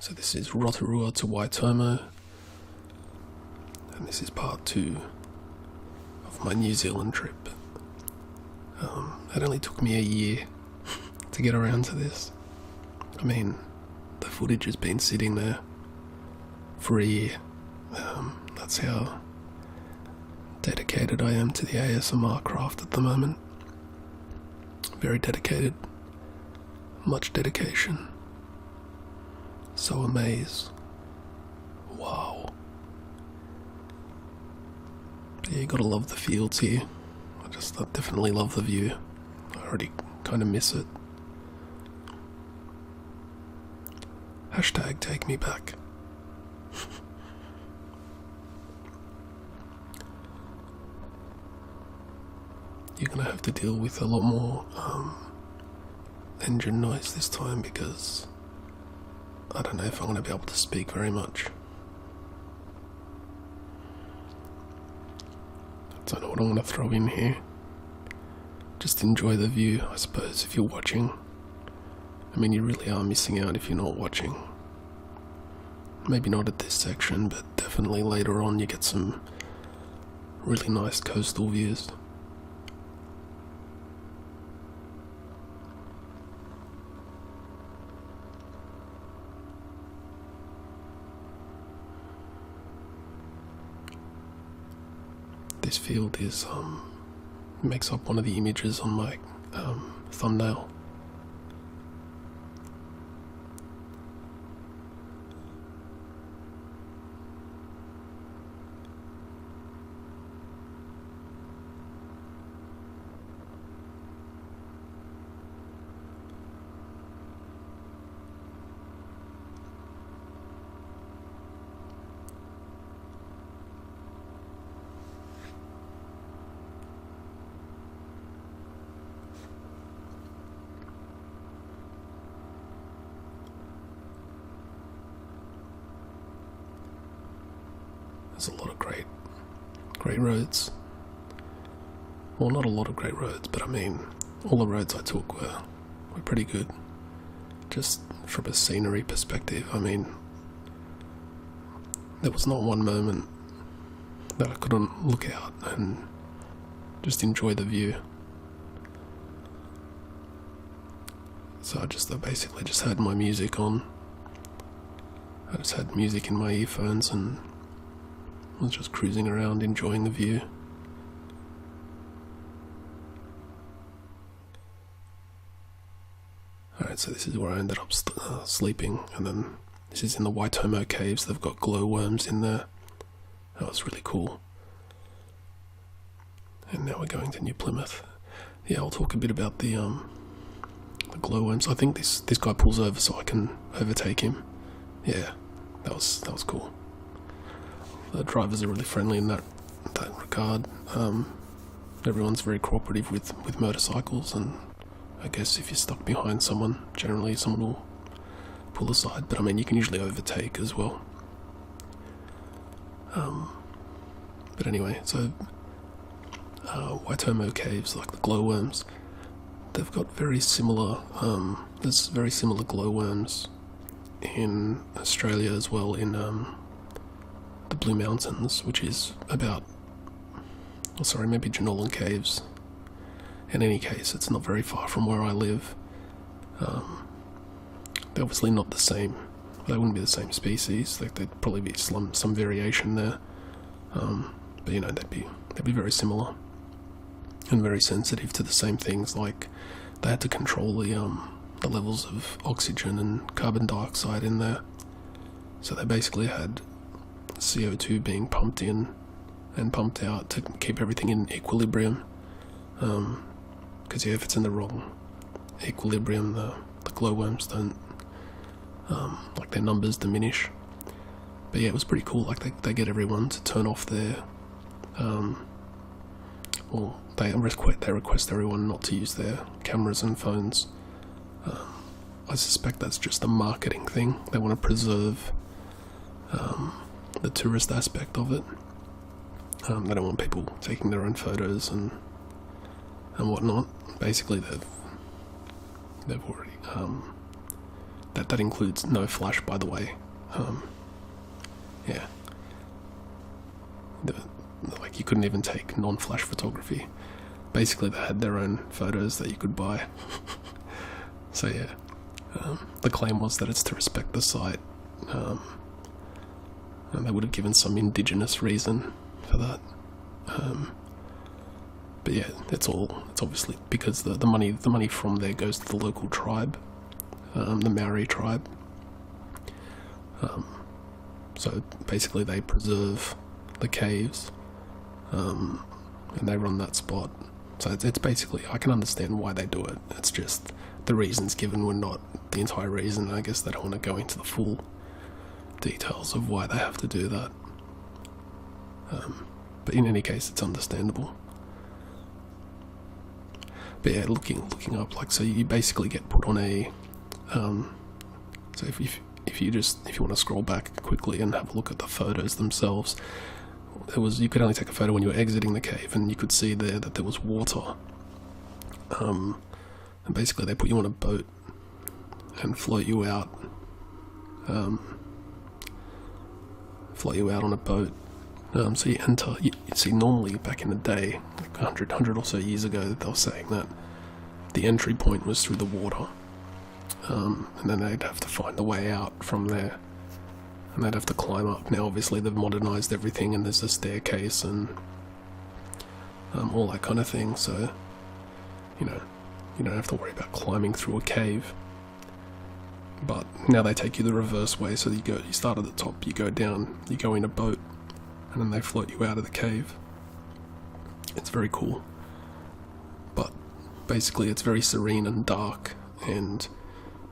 So this is Rotorua to Waitomo, and this is part 2 of my New Zealand trip. It only took me a year to get around to this. I mean, the footage has been sitting there for a year. That's how dedicated I am to the ASMR craft at the moment. Very dedicated. Much dedication. So amazed. Wow. Yeah, you gotta love the fields here. I definitely love the view. I already kind of miss it. Hashtag take me back. You're gonna have to deal with a lot more engine noise this time because I don't know if I'm gonna be able to speak very much. I don't know what I'm gonna throw in here. Just enjoy the view, I suppose, if you're watching. I mean, you really are missing out if you're not watching. Maybe not at this section, but definitely later on you get some really nice coastal views. This field is makes up one of the images on my thumbnail. There's a lot of great roads. Well, not a lot of great roads, but I mean, all the roads I took were pretty good. Just from a scenery perspective, I mean, there was not one moment that I couldn't look out and just enjoy the view. So I basically just had my music on. I just had music in my earphones and was just cruising around enjoying the view. Alright, so this is where I ended up sleeping, and then this is in the Waitomo caves. They've got glowworms in there. That was really cool. And now we're going to New Plymouth. Yeah, I'll talk a bit about the glowworms. I think this guy pulls over so I can overtake him. Yeah, that was cool. The drivers are really friendly in that regard. Everyone's very cooperative with motorcycles, and I guess if you're stuck behind someone, generally someone will pull aside, but I mean you can usually overtake as well. But anyway, so Waitomo caves, like the glowworms, they've got very similar, there's very similar glowworms in Australia as well, in the Blue Mountains, which is about, maybe Jenolan Caves. In any case, it's not very far from where I live. They're obviously not the same. They wouldn't be the same species. There'd probably be some variation there. But you know, they'd be very similar and very sensitive to the same things. Like they had to control the levels of oxygen and carbon dioxide in there. So they basically had CO2 being pumped in and pumped out to keep everything in equilibrium. Because if it's in the wrong equilibrium, the glowworms don't, like their numbers diminish. But yeah, it was pretty cool. Like they get everyone to turn off their, they request everyone not to use their cameras and phones. I suspect that's just a marketing thing. They want to preserve the tourist aspect of it. They don't want people taking their own photos and whatnot. Basically, they've that includes no flash, by the way. Yeah. Like, you couldn't even take non-flash photography. Basically, they had their own photos that you could buy. So yeah, the claim was that it's to respect the site, and they would have given some indigenous reason for that. But yeah, it's obviously because the money from there goes to the local tribe, the Maori tribe. So basically, they preserve the caves, and they run that spot. So it's basically, I can understand why they do it. It's just the reasons given were not the entire reason. I guess they don't want to go into the full details of why they have to do that. But in any case, it's understandable. But yeah, looking up, like, so you basically get put on a. So if you want to scroll back quickly and have a look at the photos themselves, you could only take a photo when you were exiting the cave, and you could see there that there was water. And basically they put you on a boat and float you out on a boat. So you enter. You see, normally back in the day, like 100 or so years ago, they were saying that the entry point was through the water, and then they'd have to find a way out from there, and they'd have to climb up. Now obviously they've modernised everything, and there's a staircase and all that kind of thing, so you don't have to worry about climbing through a cave. But now they take you the reverse way, so you start at the top, you go down, you go in a boat, and then they float you out of the cave. It's very cool. But basically it's very serene and dark, and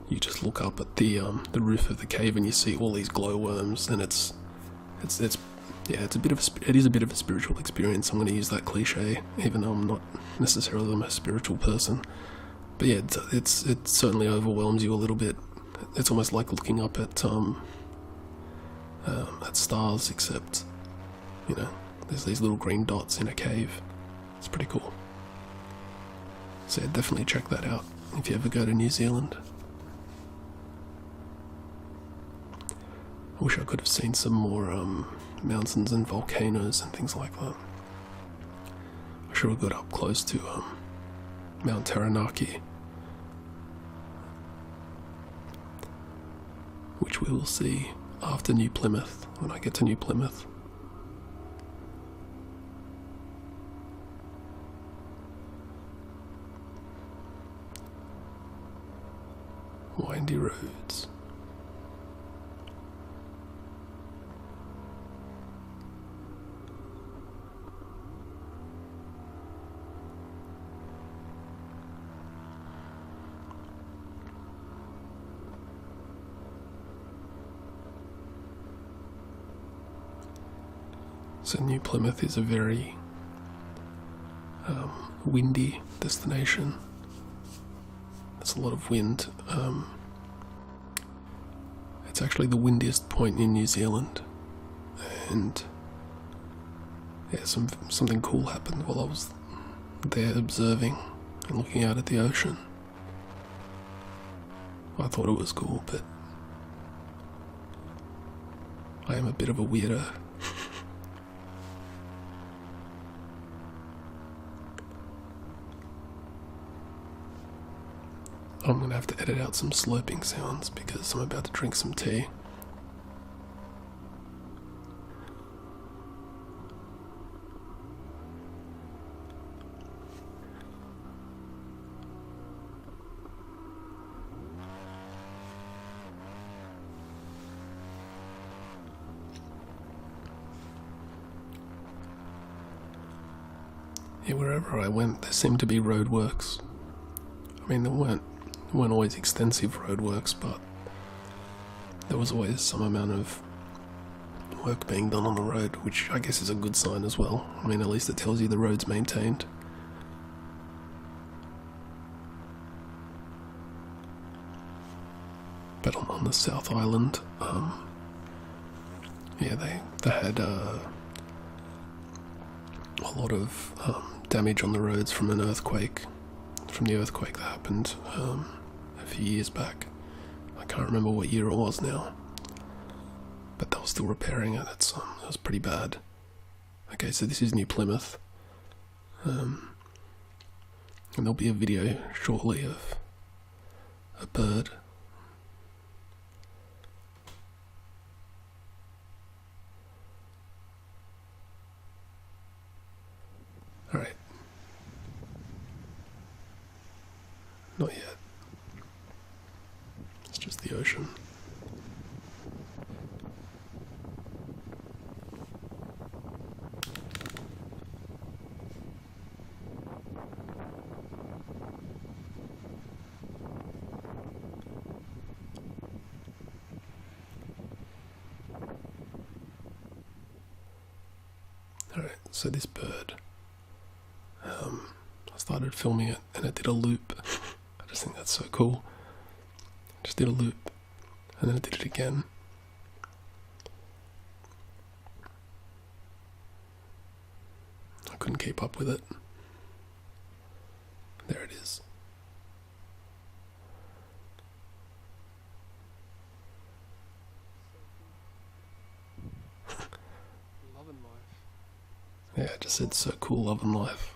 you just look up at the roof of the cave and you see all these glowworms, and it is a bit of a spiritual experience. I'm going to use that cliche, even though I'm not necessarily the most spiritual person. But yeah, it certainly overwhelms you a little bit. It's almost like looking up at stars, except there's these little green dots in a cave. It's pretty cool. So yeah, definitely check that out if you ever go to New Zealand. I wish I could have seen some more mountains and volcanoes and things like that. I should have got up close to Mount Taranaki, which we will see after New Plymouth, when I get to New Plymouth. Windy roads. So New Plymouth is a very windy destination. There's a lot of wind. It's actually the windiest point in New Zealand, and yeah, something cool happened while I was there observing and looking out at the ocean. I thought it was cool, but I am a bit of a weirdo. I'm going to have to edit out some slurping sounds because I'm about to drink some tea. Yeah, wherever I went, there seemed to be roadworks. I mean, there weren't always extensive roadworks, but there was always some amount of work being done on the road, which I guess is a good sign as well. I mean, at least it tells you the road's maintained. But on the South Island, yeah, they had a lot of damage on the roads from the earthquake that happened a few years back. can't remember what year it was now, but they were still repairing it. It was pretty bad. Okay, so this is New Plymouth, and there'll be a video shortly of a bird. Alright. Not yet. It's just the ocean. Alright, so this bird, I started filming it and it did a loop. I just think that's so cool. It just did a loop and then it did it again. I couldn't keep up with it. There it is. Love and life. Yeah, I just said so cool, love and life.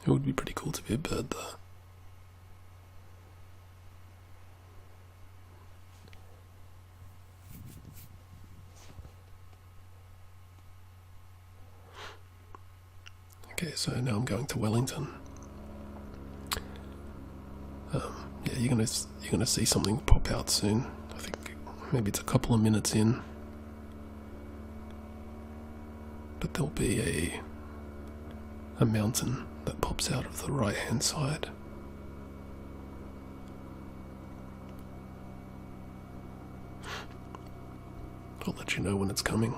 It would be pretty cool to be a bird though. Okay, so now I'm going to Wellington. Yeah, you're gonna see something pop out soon. I think maybe it's a couple of minutes in, but there'll be a mountain that pops out of the right hand side. I'll let you know when it's coming.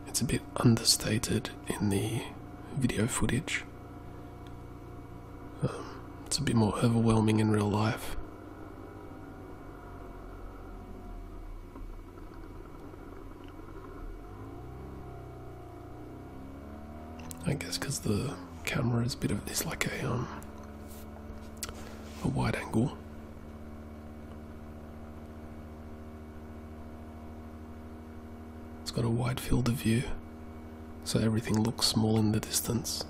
It's a bit understated in the video footage. It's a bit more overwhelming in real life. I guess because the camera is it's like a wide angle. It's got a wide field of view, so everything looks small in the distance.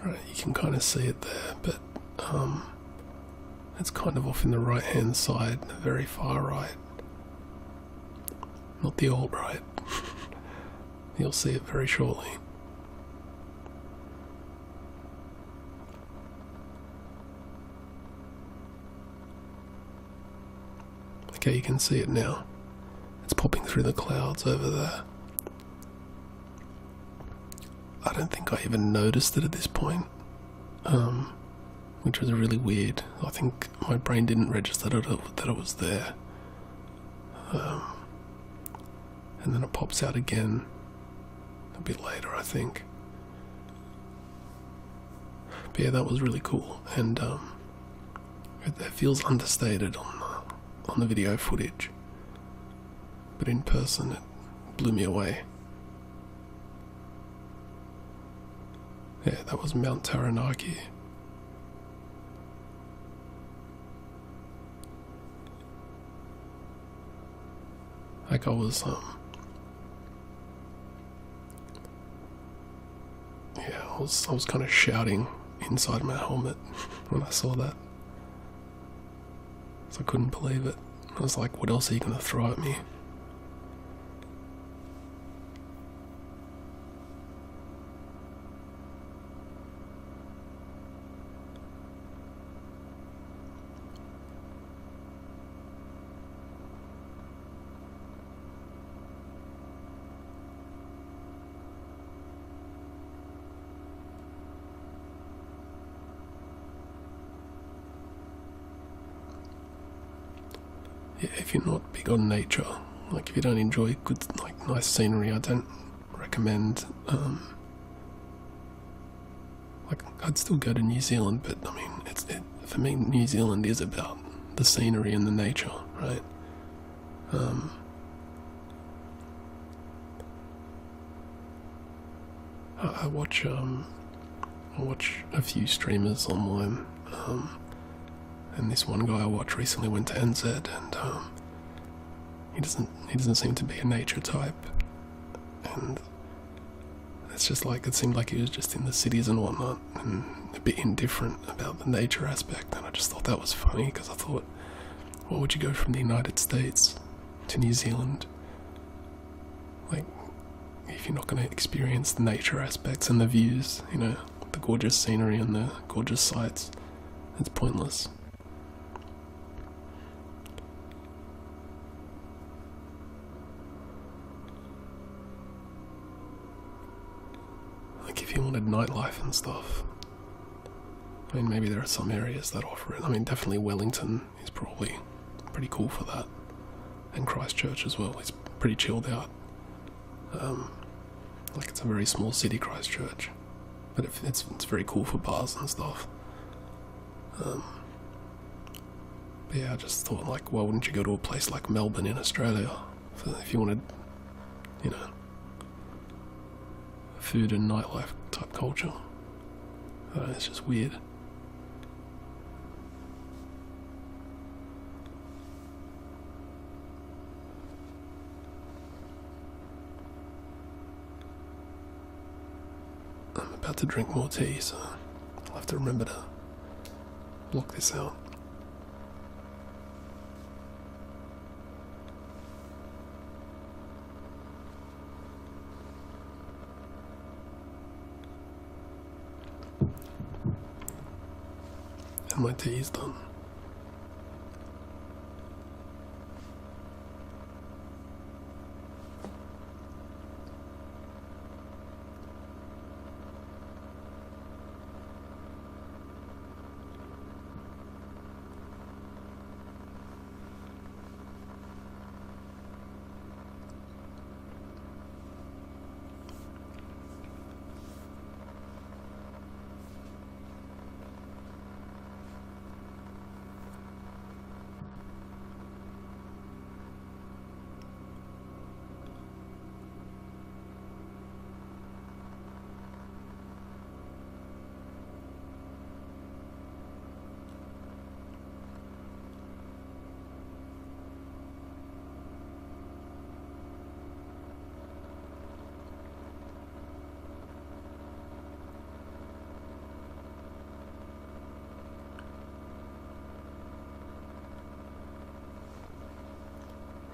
Right, you can kind of see it there, but it's kind of off in the right hand side, the very far right, not the alt right. You'll see it very shortly. Okay, you can see it now. It's popping through the clouds over there. I don't think I even noticed it at this point. which was really weird. I think my brain didn't register that it was there. And then it pops out again a bit later, I think. But yeah, that was really cool, and it feels understated on the video footage, but in person it blew me away. Yeah, that was Mount Taranaki. Like I was I was kind of shouting inside my helmet when I saw that. So I couldn't believe it. I was like, what else are you going to throw at me? Yeah, if you're not big on nature, like if you don't enjoy good, like nice scenery, I don't recommend. Like I'd still go to New Zealand, but I mean, for me, New Zealand is about the scenery and the nature, right? I watch a few streamers online. And this one guy I watched recently went to NZ, and he doesn't seem to be a nature type, and it's just like it seemed like he was just in the cities and whatnot, and a bit indifferent about the nature aspect. And I just thought that was funny, because I thought, why would you go from the United States to New Zealand? Like, if you're not going to experience the nature aspects and the views, you know, the gorgeous scenery and the gorgeous sights, it's pointless. Like if you wanted nightlife and stuff, I mean, maybe there are some areas that offer it. I mean, definitely Wellington is probably pretty cool for that, and Christchurch as well. It's pretty chilled out. Like it's a very small city, Christchurch, but it's very cool for bars and stuff. But yeah, I just thought, like, why wouldn't you go to a place like Melbourne in Australia if you wanted, you know, food and nightlife type culture? It's just weird. I'm about to drink more tea, so I'll have to remember to block this out. And my tea is done.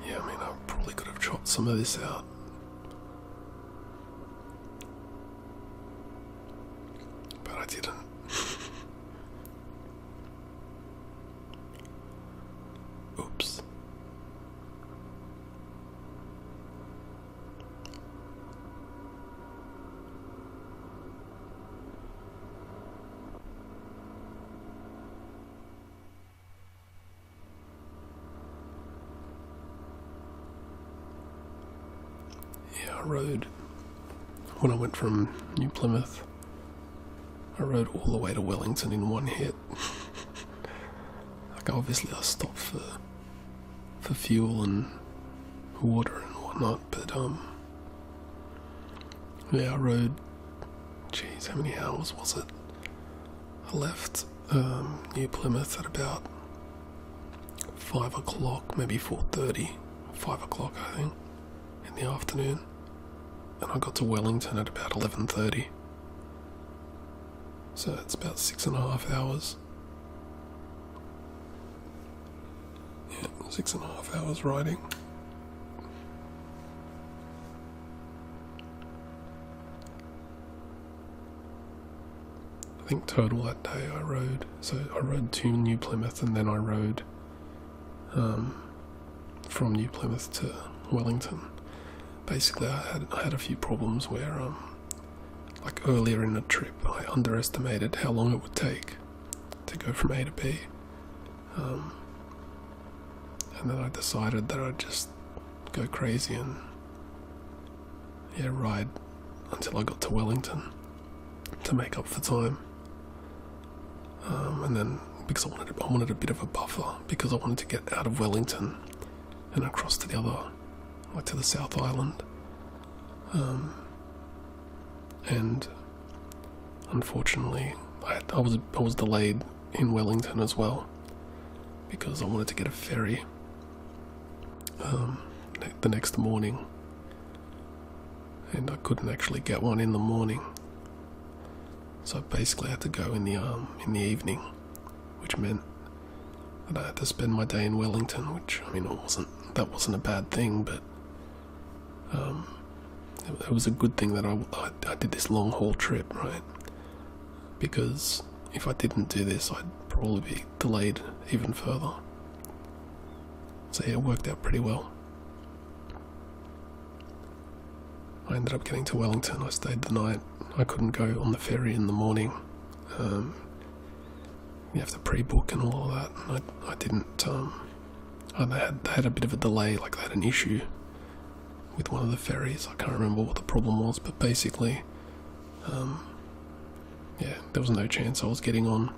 Yeah, I mean, I probably could have chopped some of this out. But I didn't. Oops. rode, when I went from New Plymouth, I rode all the way to Wellington in one hit. Like, obviously I stopped for fuel and water and whatnot, but yeah, I rode, how many hours was it? I left New Plymouth at about 5 o'clock, maybe 4:30, 5 o'clock I think, in the afternoon, and I got to Wellington at about 11:30, so it's about 6.5 hours. Yeah, 6.5 hours riding. I think total that day I rode to New Plymouth, and then I rode from New Plymouth to Wellington. Basically I had a few problems where like earlier in the trip I underestimated how long it would take to go from A to B, and then I decided that I'd just go crazy and ride until I got to Wellington to make up for time. And then, because I wanted a bit of a buffer, because I wanted to get out of Wellington and across to the other, like to the South Island. And unfortunately, I was delayed in Wellington as well, because I wanted to get a ferry the next morning, and I couldn't actually get one in the morning. So I basically had to go in the evening, which meant that I had to spend my day in Wellington, which, I mean, that wasn't a bad thing, but it was a good thing that I did this long haul trip, right? Because if I didn't do this, I'd probably be delayed even further. So yeah, it worked out pretty well. I ended up getting to Wellington. I stayed the night. I couldn't go on the ferry in the morning. You have to pre-book and all of that. And I didn't. They had a bit of a delay. Like, they had an issue with one of the ferries. I can't remember what the problem was, but basically, there was no chance I was getting on.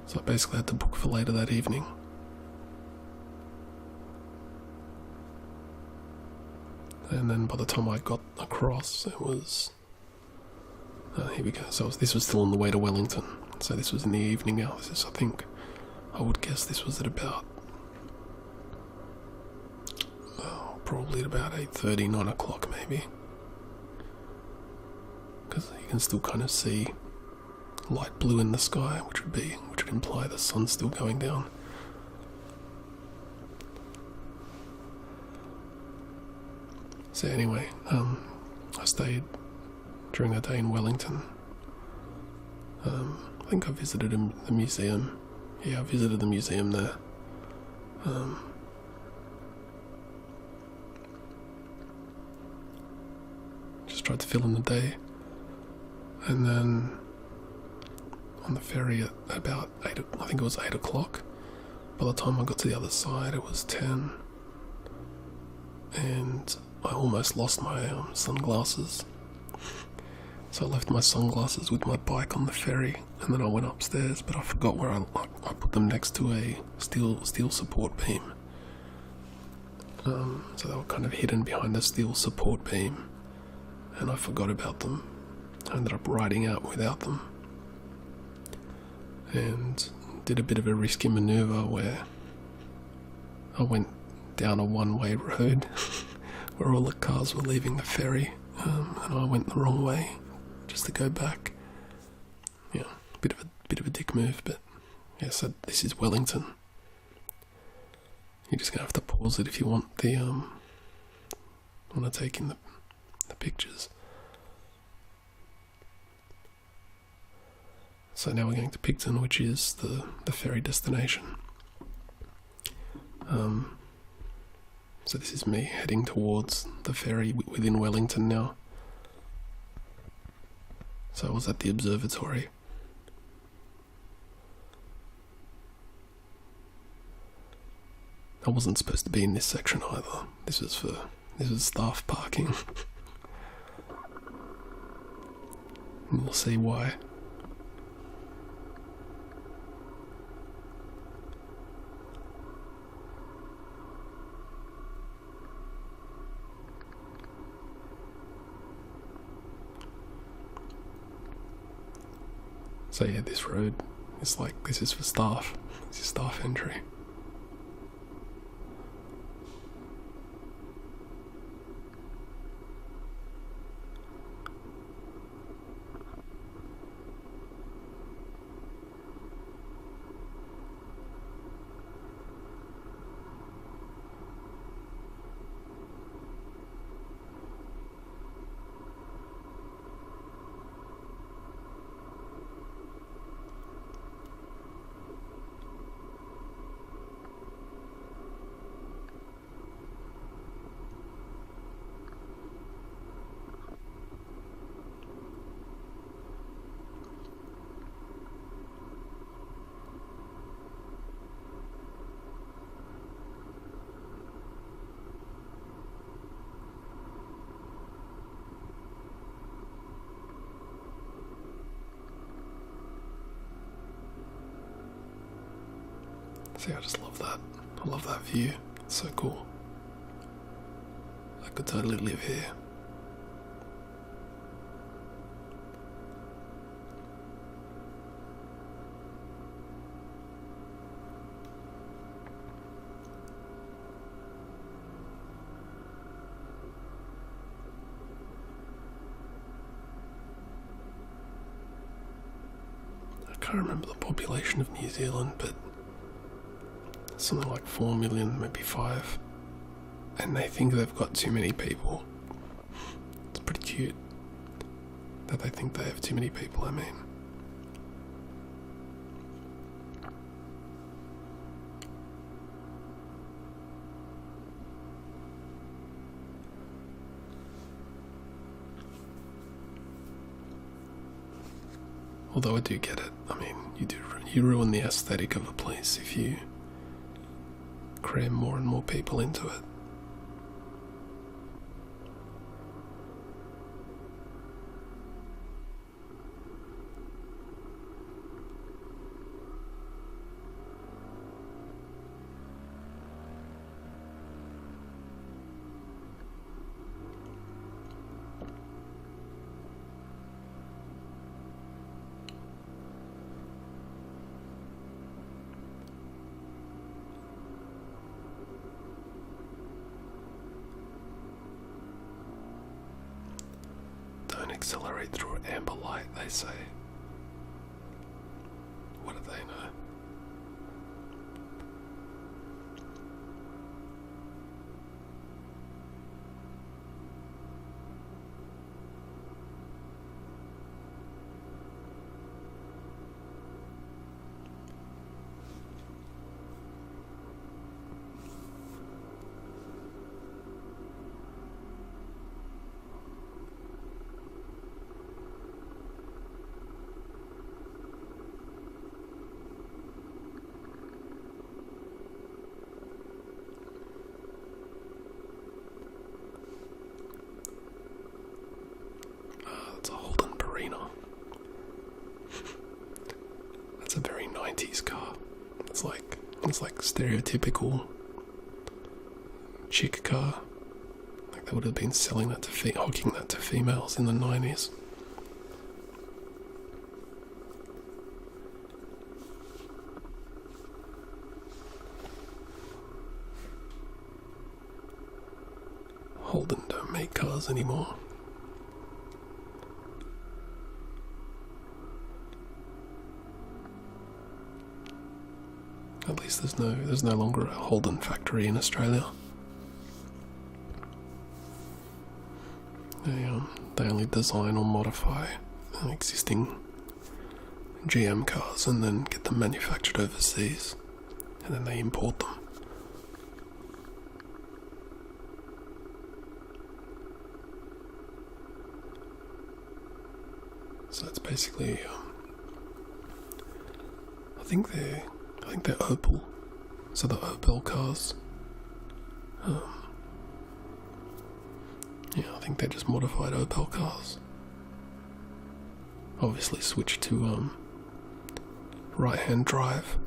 So I basically had to book for later that evening. And then by the time I got across, it was... here we go. So this was still on the way to Wellington. So this was in the evening hours. I would guess this was at about... probably at about 8:30, 9 o'clock maybe. Because you can still kind of see light blue in the sky, which would imply the sun's still going down. So anyway, I stayed during the day in Wellington. I think I visited the museum. Yeah, I visited the museum there. Just tried to fill in the day. And then on the ferry at about 8, I think it was 8 o'clock. By the time I got to the other side, it was 10. And I almost lost my sunglasses. So I left my sunglasses with my bike on the ferry, and then I went upstairs, but I forgot where I put them next to a steel support beam. So they were kind of hidden behind a steel support beam, and I forgot about them. I ended up riding out without them, and did a bit of a risky manoeuvre where I went down a one-way road where all the cars were leaving the ferry, and I went the wrong way just to go back. Yeah, bit of a dick move, but yeah. So this is Wellington. You're just gonna have to pause it if you want to take in the pictures. So now we're going to Picton, which is the ferry destination. So this is me heading towards the ferry within Wellington now. So I was at the observatory. I wasn't supposed to be in this section either. This was for This is staff parking. And you'll see why. So yeah, this road is like, this is for staff. This is staff entry. See, I just love that. I love that view. It's so cool. I could totally live here. I can't remember the population of New Zealand, but something like 4 million, maybe 5, and they think they've got too many people. It's pretty cute that they think they have too many people, I mean. Although I do get it. I mean, you ruin the aesthetic of a place if you cram more and more people into it. Don't accelerate through amber light, they say. What do they know? That's a very 90s car. It's like stereotypical chick car. Like they would have been selling that to hawking that to females in the 90s. Holden don't make cars anymore. At least there's no longer a Holden factory in Australia. They only design or modify existing GM cars and then get them manufactured overseas, and then they import them. So it's basically, I think they're Opel. So the Opel cars, Yeah, I think they just modified Opel cars. Obviously switched to right-hand drive.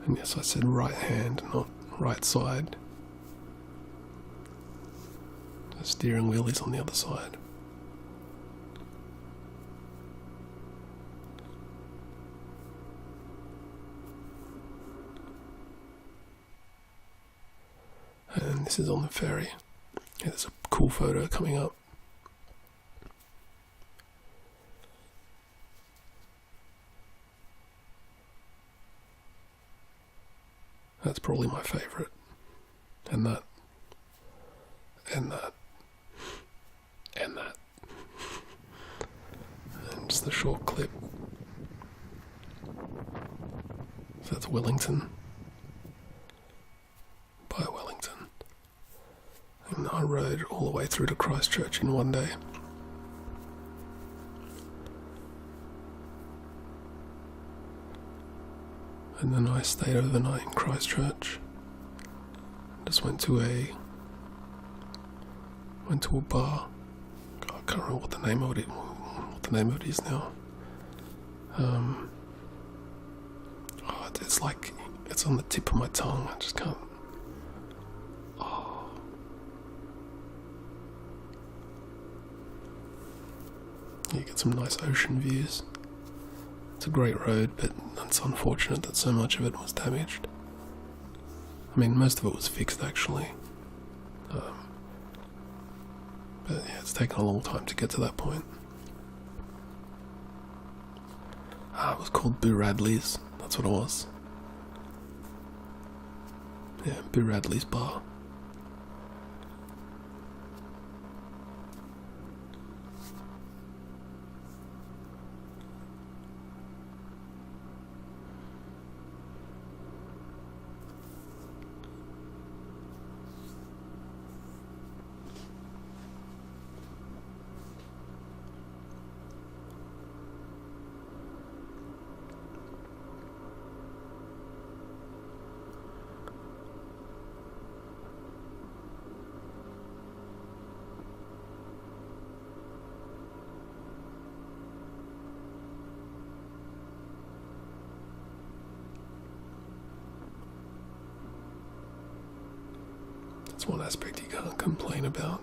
And yes, I said right hand, not right side. The steering wheel is on the other side. And this is on the ferry. Yeah, there's a cool photo coming up. That's probably my favourite. And that. And that. And that. And just the short clip. So that's Wellington. By Wellington. And I rode all the way through to Christchurch in one day. And then I stayed overnight in Christchurch. Just went to a bar. God, I can't remember what the name of it is now. It's on the tip of my tongue. I just can't. Oh. You get some nice ocean views. It's a great road, but it's unfortunate that so much of it was damaged. I mean, most of it was fixed, actually. But yeah, it's taken a long time to get to that point. It was called Boo Radley's. That's what it was. Yeah, Boo Radley's bar. That's one aspect you can't complain about.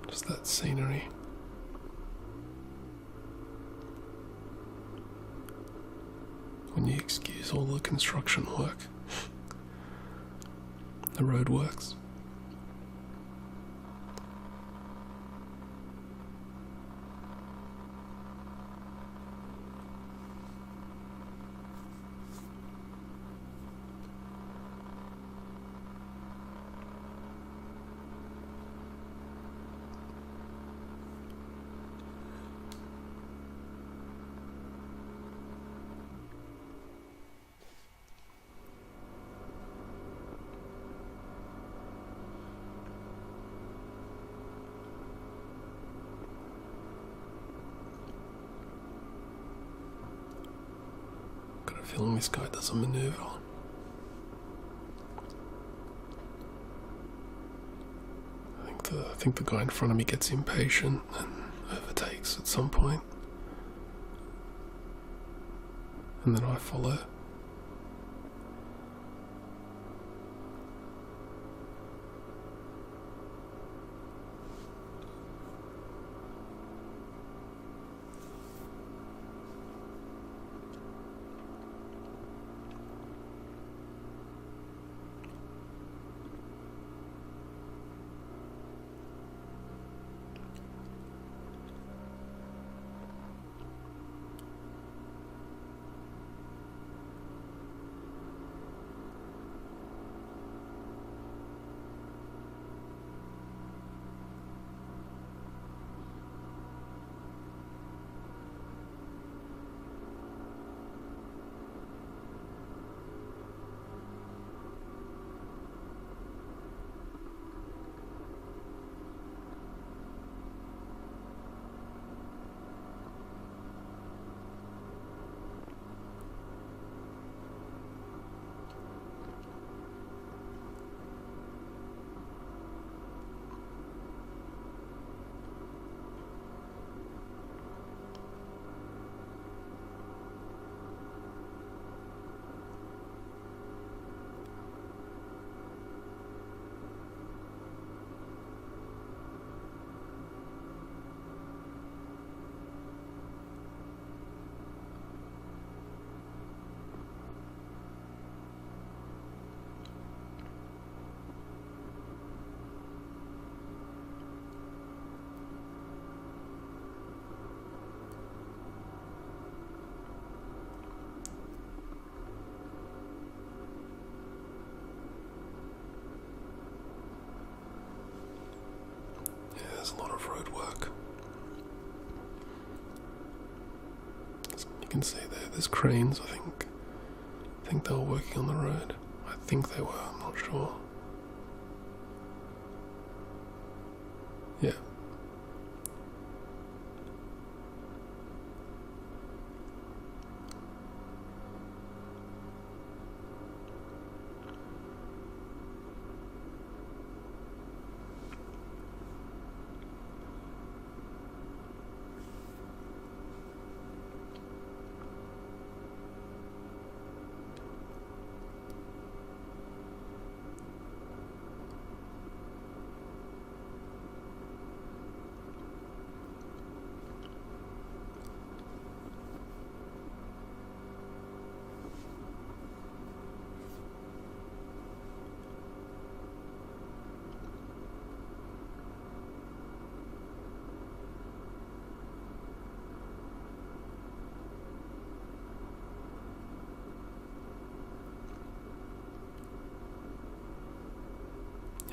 Just that scenery. When you excuse all the construction work, the road works. Feeling this guy does a maneuver. I think the guy in front of me gets impatient and overtakes at some point. And then I follow. can see there's cranes, I think. I think they were working on the road. I think they were, I'm not sure. Yeah.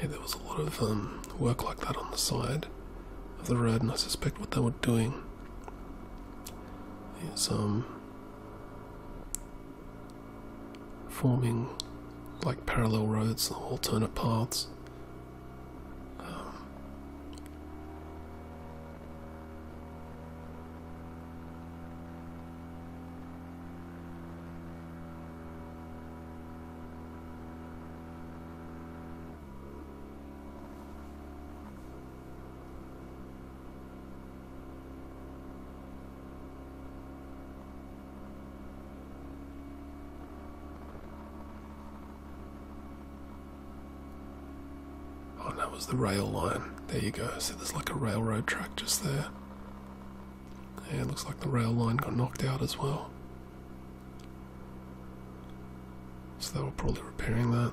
Yeah, there was a lot of work like that on the side of the road, and I suspect what they were doing is forming like parallel roads, alternate paths. Oh, that was the rail line. There you go. So there's like a railroad track just there. Yeah, it looks like the rail line got knocked out as well. So they were probably repairing that.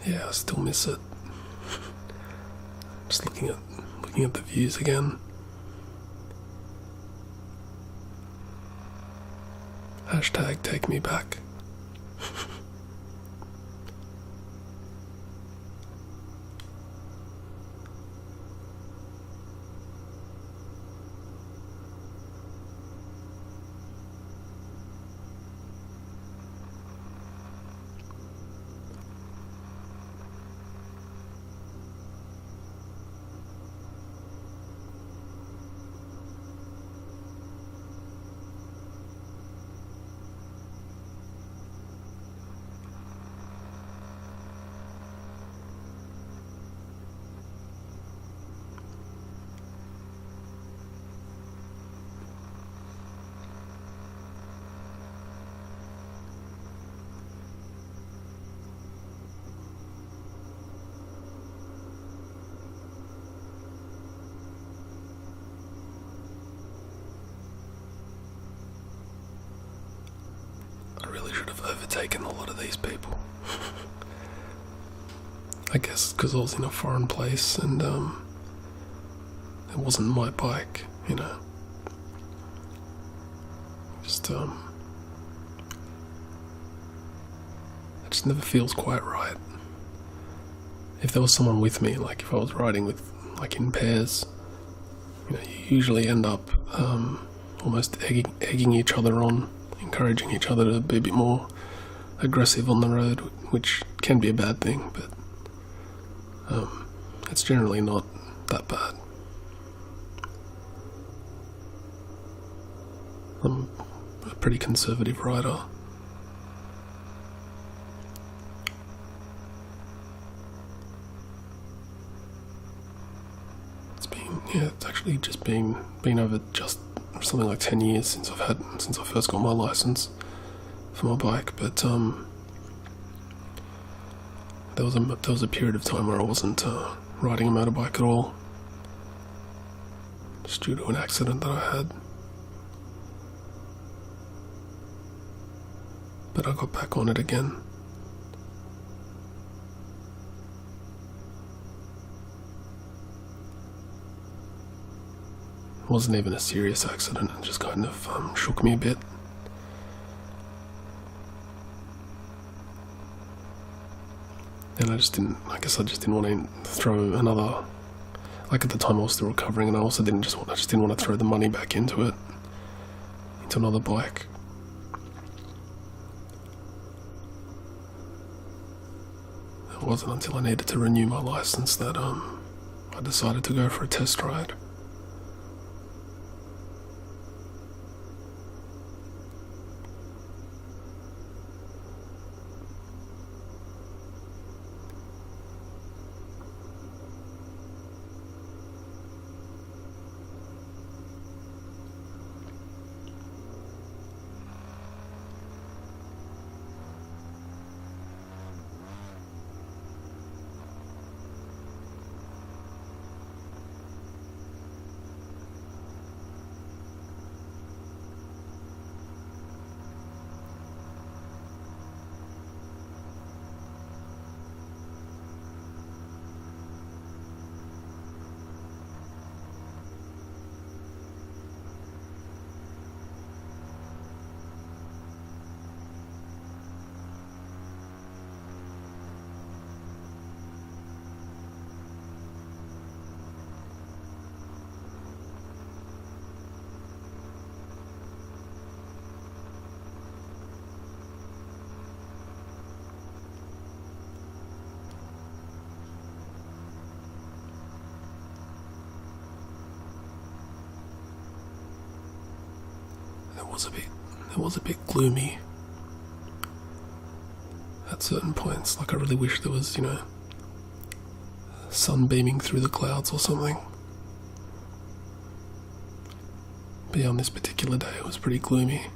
Yeah, I still miss it. Just looking at the views again. Hashtag take me back. I really should have overtaken a lot of these people. I guess because I was in a foreign place and it wasn't my bike, you know. Just it just never feels quite right. If there was someone with me, like if I was riding with, like in pairs, you know, you usually end up almost egging each other on, encouraging each other to be a bit more aggressive on the road, which can be a bad thing, but it's generally not that bad. I'm a pretty conservative rider. It's actually just been over just something like 10 years since I first got my license for my bike, but there was a period of time where I wasn't riding a motorbike at all, just due to an accident that I had. But I got back on it again. It wasn't even a serious accident, it just kind of shook me a bit. And I just didn't want to throw another, like at the time I was still recovering, and I also didn't want to throw the money back into another bike. It wasn't until I needed to renew my license that I decided to go for a test ride. It was a bit gloomy at certain points. Like I really wish there was, sun beaming through the clouds or something. But yeah, on this particular day it was pretty gloomy.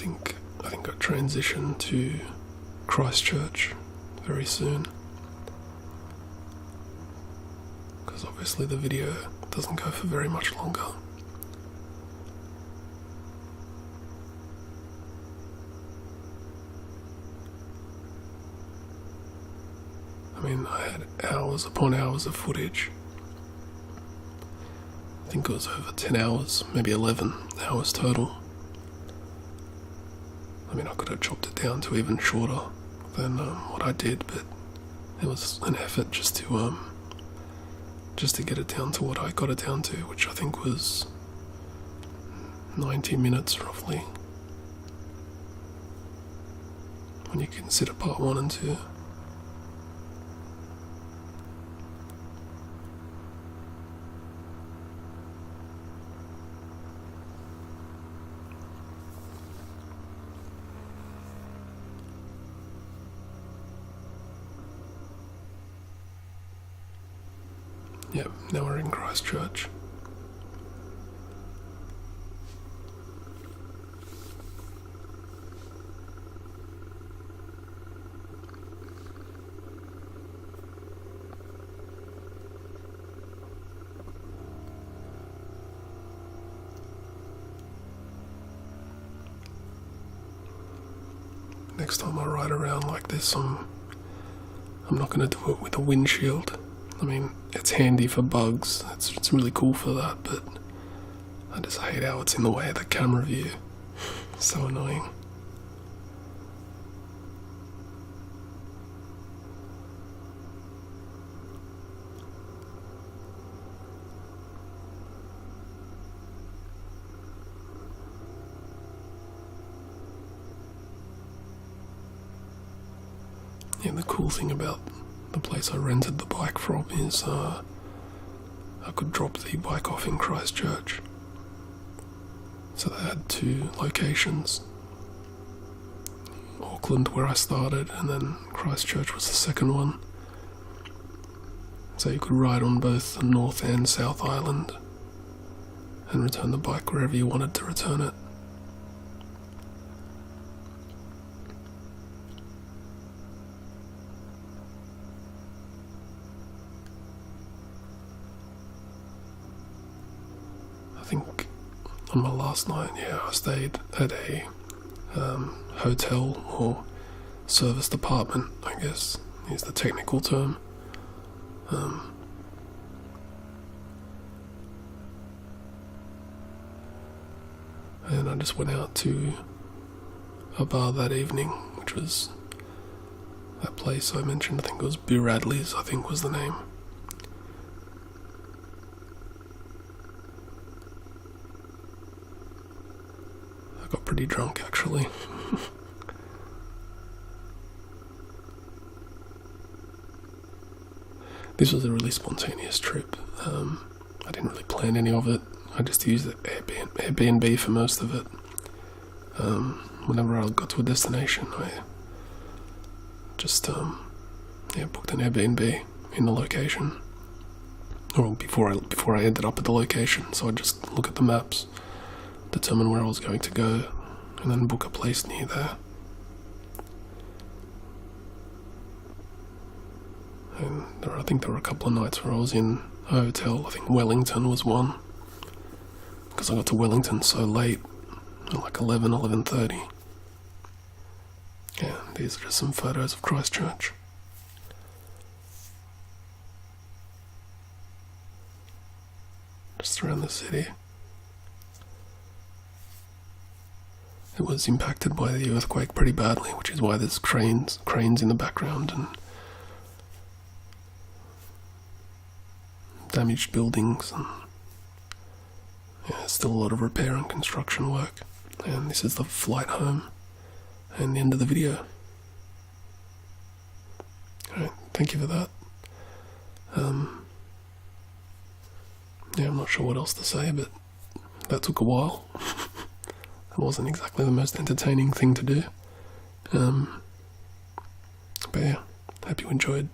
think I transition to Christchurch very soon, because obviously the video doesn't go for very much longer. I mean, I had hours upon hours of footage. I think it was over 10 hours, maybe 11 hours total. I mean, I could have chopped it down to even shorter than what I did, but it was an effort just to get it down to what I got it down to, which I think was 90 minutes roughly, when you consider part 1 and 2. Yep, now we're in Christchurch. Next time I ride around like this, I'm not going to do it with a windshield. I mean, it's handy for bugs, it's really cool for that, but I just hate how it's in the way of the camera view. It's so annoying. Yeah, the cool thing about the place I rented the bike from is I could drop the bike off in Christchurch. So they had 2 locations. Auckland, where I started, and then Christchurch was the second one. So you could ride on both the North and South Island and return the bike wherever you wanted to return it. I think on my last night, I stayed at a hotel or serviced apartment, I guess is the technical term. And I just went out to a bar that evening, which was that place I mentioned. I think it was Beer Radley's, I think was the name. Got pretty drunk, actually. This was a really spontaneous trip. I didn't really plan any of it. I just used the Airbnb for most of it. Whenever I got to a destination, I just booked an Airbnb in the location, or before I ended up at the location. So I just look at the maps, determine where I was going to go, and then book a place near there. And I think there were a couple of nights where I was in a hotel. I think Wellington was one, because I got to Wellington so late, at like 11:30. Yeah, these are just some photos of Christchurch. Just around the city. It was impacted by the earthquake pretty badly, which is why there's cranes in the background and damaged buildings, and still a lot of repair and construction work. And this is the flight home and the end of the video. Alright, thank you for that. I'm not sure what else to say, but that took a while. It wasn't exactly the most entertaining thing to do. But yeah, hope you enjoyed.